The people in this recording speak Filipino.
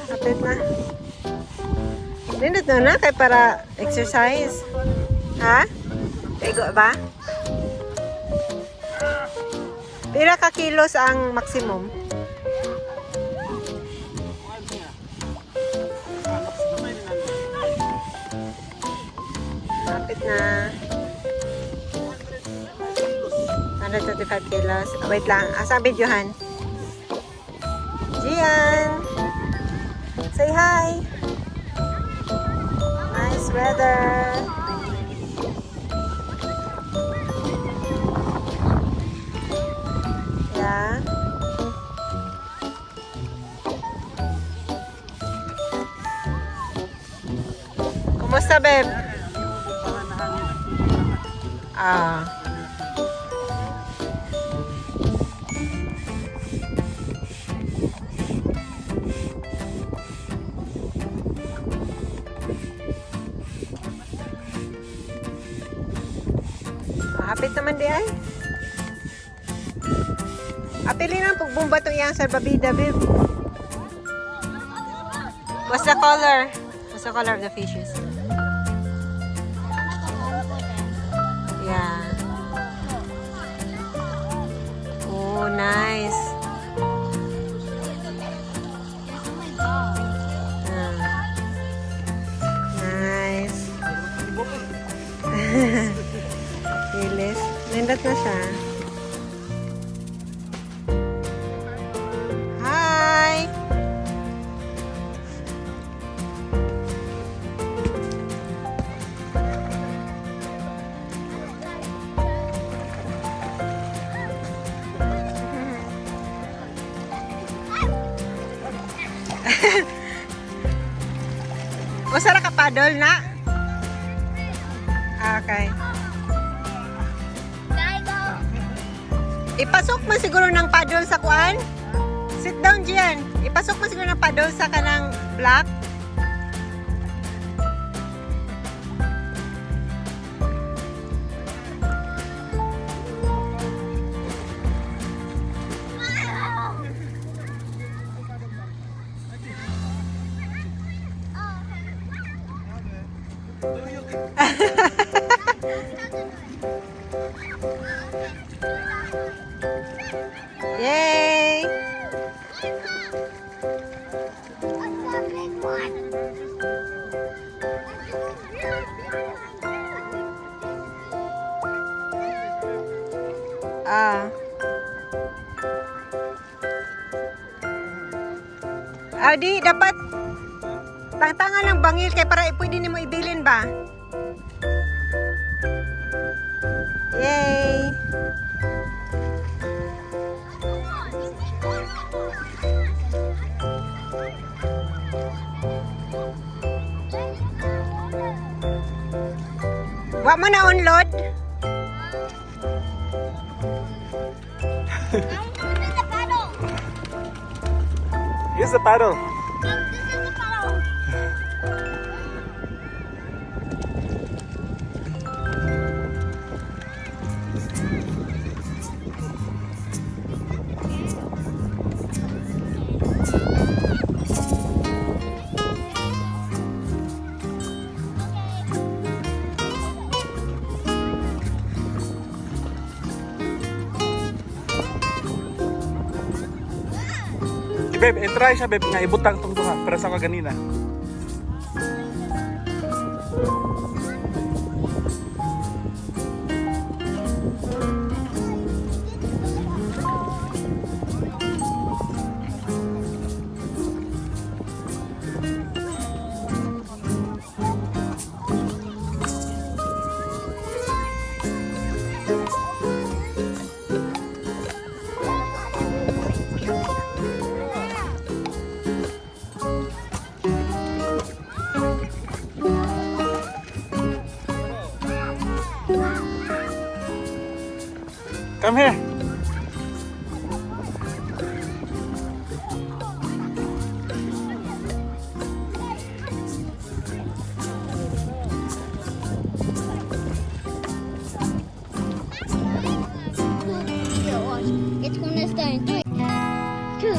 Kapit na. Nindot na kay para exercise. Ha? Ego ba? Pila ka kilos ang maximum? Kapit na. 125 kilos. Wait lang. Asa ang videohan? Gian! Say hi! Nice weather! Yeah. Kumusta, babe? Ah. Hapit naman di ay. Apili ng pagbumba itong iyang salbabida, babe. What's the color? What's the color of the fishes? Yeah. Oh, nice. Nice. Lilis. Nindot na siya. Hi! Masara ka paddle na? Okay. Ipasok mo siguro ng paddle sa kuan. Sit down diyan. Ipasok mo siguro ng paddle sa kanang block. Yay! Di dapat tangtangan ng bangil kay para pwede nimo ibilin ba? Yay! Wa mo na unload? Use the paddle. Babe, try siya babe nga ibutang tong duha para sa kaganina. Come here. It's gonna start in 3, 2,